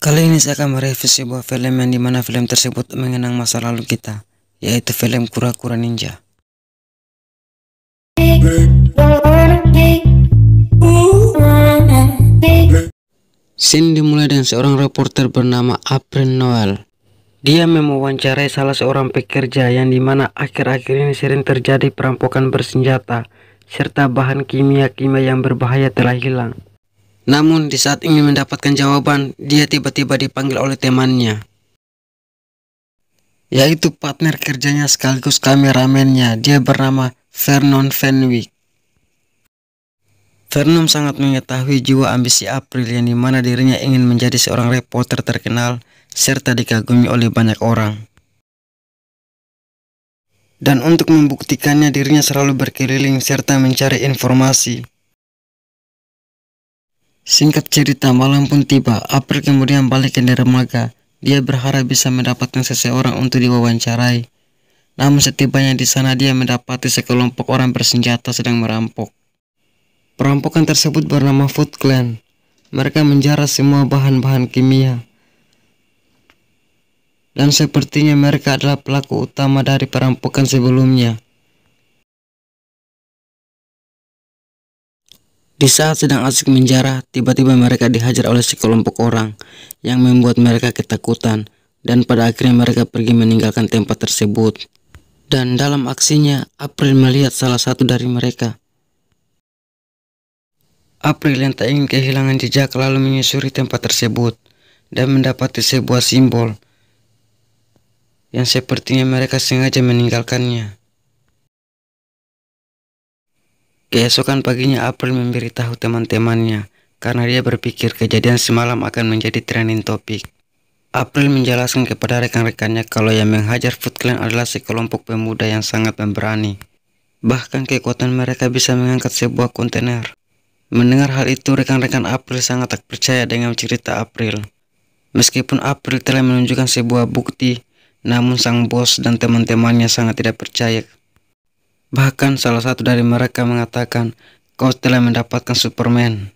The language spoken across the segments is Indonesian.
Kali ini saya akan mereview sebuah film yang dimana film tersebut mengenang masa lalu kita, yaitu film Kura-Kura Ninja. Scene dimulai dengan seorang reporter bernama April Noel. Dia mewawancarai salah seorang pekerja yang dimana akhir-akhir ini sering terjadi perampokan bersenjata, serta bahan kimia-kimia yang berbahaya telah hilang. Namun di saat ingin mendapatkan jawaban, dia tiba-tiba dipanggil oleh temannya, yaitu partner kerjanya sekaligus kameramennya. Dia bernama Vernon Fenwick. Vernon sangat mengetahui jiwa ambisi April yang dimana dirinya ingin menjadi seorang reporter terkenal serta dikagumi oleh banyak orang. Dan untuk membuktikannya, dirinya selalu berkeliling serta mencari informasi. Singkat cerita, malam pun tiba. April kemudian balik ke dermaga. Dia berharap bisa mendapatkan seseorang untuk diwawancarai. Namun setibanya di sana, dia mendapati sekelompok orang bersenjata sedang merampok. Perampokan tersebut bernama Foot Clan. Mereka menjarah semua bahan-bahan kimia. Dan sepertinya mereka adalah pelaku utama dari perampokan sebelumnya. Di saat sedang asik menjarah, tiba-tiba mereka dihajar oleh sekelompok orang yang membuat mereka ketakutan, dan pada akhirnya mereka pergi meninggalkan tempat tersebut. Dan dalam aksinya, April melihat salah satu dari mereka. April yang tak ingin kehilangan jejak lalu menyusuri tempat tersebut dan mendapati sebuah simbol yang sepertinya mereka sengaja meninggalkannya. Keesokan paginya, April memberitahu teman-temannya karena dia berpikir kejadian semalam akan menjadi trending topik. April menjelaskan kepada rekan-rekannya kalau yang menghajar Foot Clan adalah sekelompok pemuda yang sangat pemberani. Bahkan kekuatan mereka bisa mengangkat sebuah kontainer. Mendengar hal itu, rekan-rekan April sangat tak percaya dengan cerita April. Meskipun April telah menunjukkan sebuah bukti, namun sang bos dan teman-temannya sangat tidak percaya. Bahkan salah satu dari mereka mengatakan, "Kau telah mendapatkan Superman."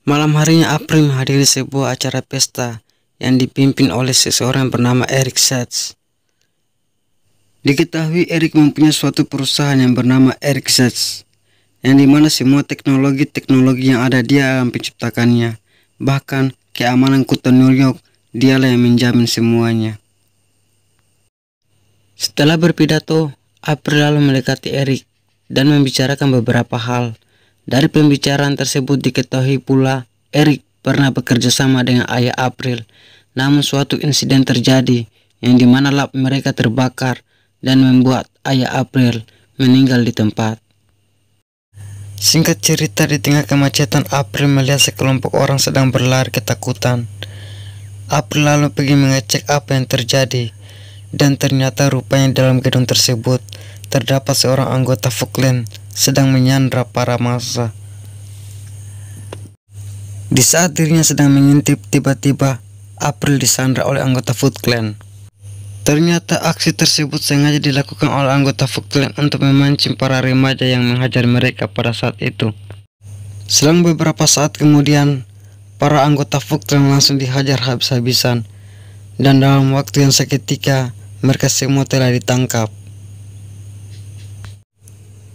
Malam harinya, April menghadiri sebuah acara pesta yang dipimpin oleh seseorang bernama Eric Sachs. Diketahui Eric mempunyai suatu perusahaan yang bernama Eric Sachs, yang dimana semua teknologi yang ada dia yang menciptakannya. Bahkan keamanan kota New York dialah yang menjamin semuanya. Setelah berpidato, April lalu mendekati Eric dan membicarakan beberapa hal. Dari pembicaraan tersebut diketahui pula Eric pernah bekerja sama dengan ayah April. Namun suatu insiden terjadi yang dimana lab mereka terbakar dan membuat ayah April meninggal di tempat. Singkat cerita, di tengah kemacetan, April melihat sekelompok orang sedang berlari ketakutan. April lalu pergi mengecek apa yang terjadi, dan ternyata rupanya dalam gedung tersebut terdapat seorang anggota Foot Clan sedang menyandra para massa. Di saat dirinya sedang mengintip, tiba-tiba April disandra oleh anggota Foot Clan. Ternyata aksi tersebut sengaja dilakukan oleh anggota Foot Clan untuk memancing para remaja yang menghajar mereka pada saat itu. Selang beberapa saat kemudian, para anggota Foot Clan langsung dihajar habis-habisan, dan dalam waktu yang seketika mereka semua telah ditangkap.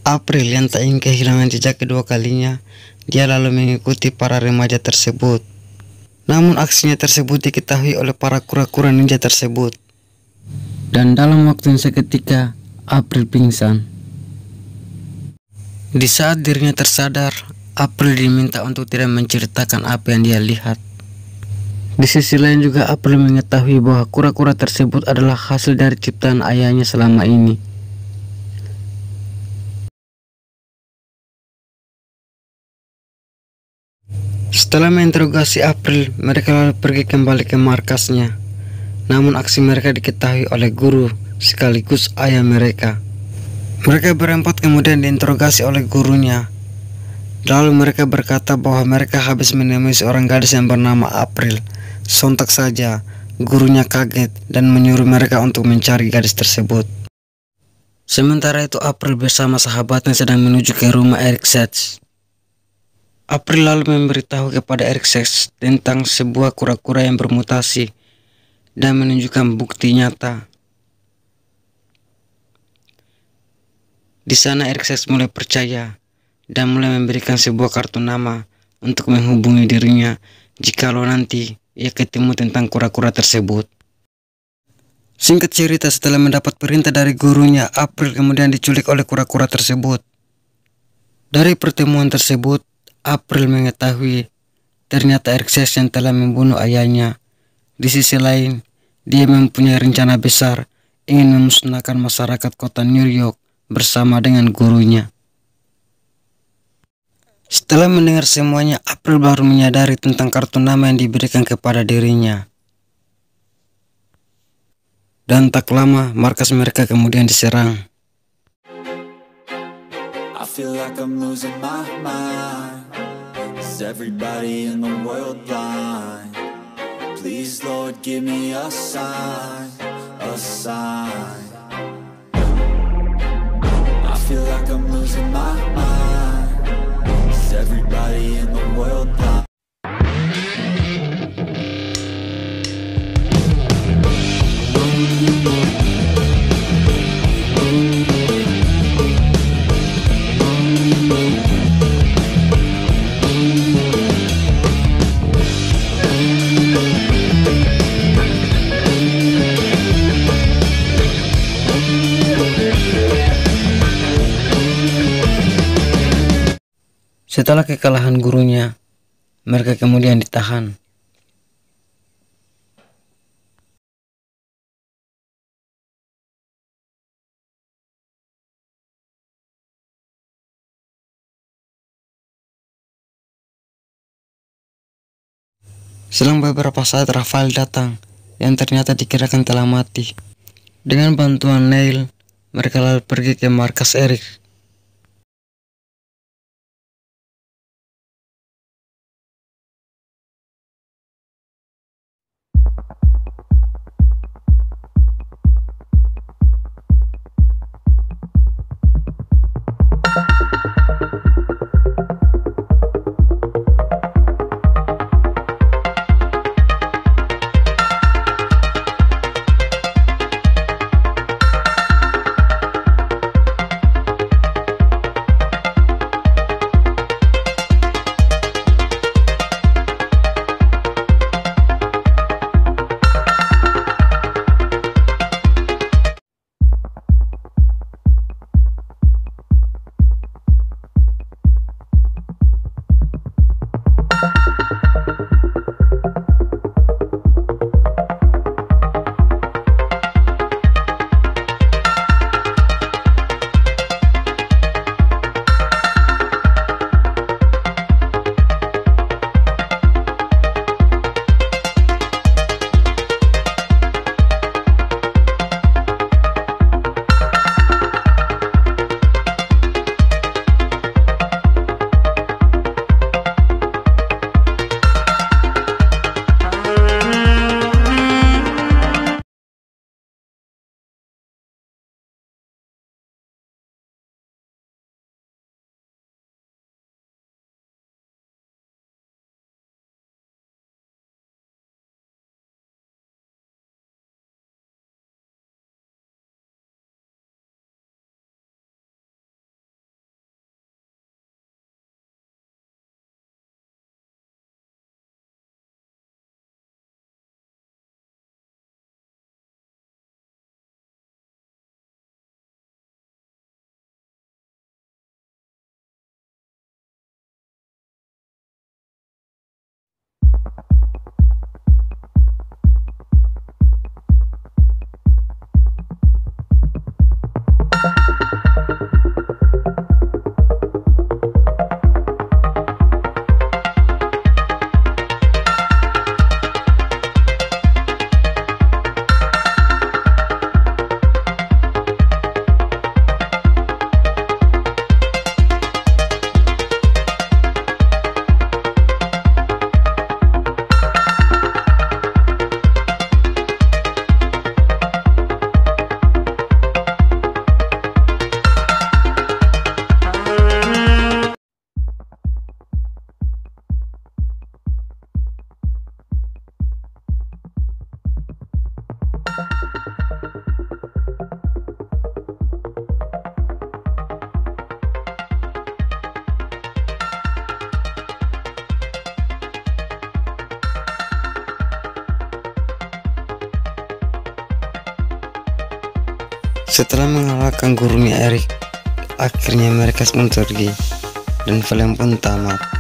April yang tak ingin kehilangan jejak kedua kalinya, dia lalu mengikuti para remaja tersebut. Namun aksinya tersebut diketahui oleh para kura-kura ninja tersebut. Dan dalam waktu yang seketika, April pingsan. Di saat dirinya tersadar, April diminta untuk tidak menceritakan apa yang dia lihat. Di sisi lain juga April mengetahui bahwa kura-kura tersebut adalah hasil dari ciptaan ayahnya selama ini. Setelah menginterogasi April, mereka lalu pergi kembali ke markasnya. Namun aksi mereka diketahui oleh guru sekaligus ayah mereka. Mereka berempat kemudian diinterogasi oleh gurunya. Lalu mereka berkata bahwa mereka habis menemui seorang gadis yang bernama April. Sontak saja gurunya kaget dan menyuruh mereka untuk mencari gadis tersebut. Sementara itu April bersama sahabatnya sedang menuju ke rumah Eric Sachs. April lalu memberitahu kepada Xerxes tentang sebuah kura-kura yang bermutasi dan menunjukkan bukti nyata. Di sana Xerxes mulai percaya dan mulai memberikan sebuah kartu nama untuk menghubungi dirinya jikalau nanti ia ketemu tentang kura-kura tersebut. Singkat cerita, setelah mendapat perintah dari gurunya, April kemudian diculik oleh kura-kura tersebut. Dari pertemuan tersebut, April mengetahui ternyata Xerxes yang telah membunuh ayahnya. Di sisi lain, dia mempunyai rencana besar ingin memusnahkan masyarakat kota New York bersama dengan gurunya. Setelah mendengar semuanya, April baru menyadari tentang kartu nama yang diberikan kepada dirinya. Dan tak lama, markas mereka kemudian diserang. I feel like I'm losing my mind. Is everybody in the world blind? Please, Lord, give me a sign, a sign. I feel like I'm losing my mind. Is everybody in the world blind? Setelah kekalahan gurunya, mereka kemudian ditahan. Selang beberapa saat Rafael datang, yang ternyata dikirakan telah mati. Dengan bantuan Neil, mereka lalu pergi ke markas Eric. Setelah mengalahkan gurunya Eric, akhirnya mereka pun pergi dan film pun tamat.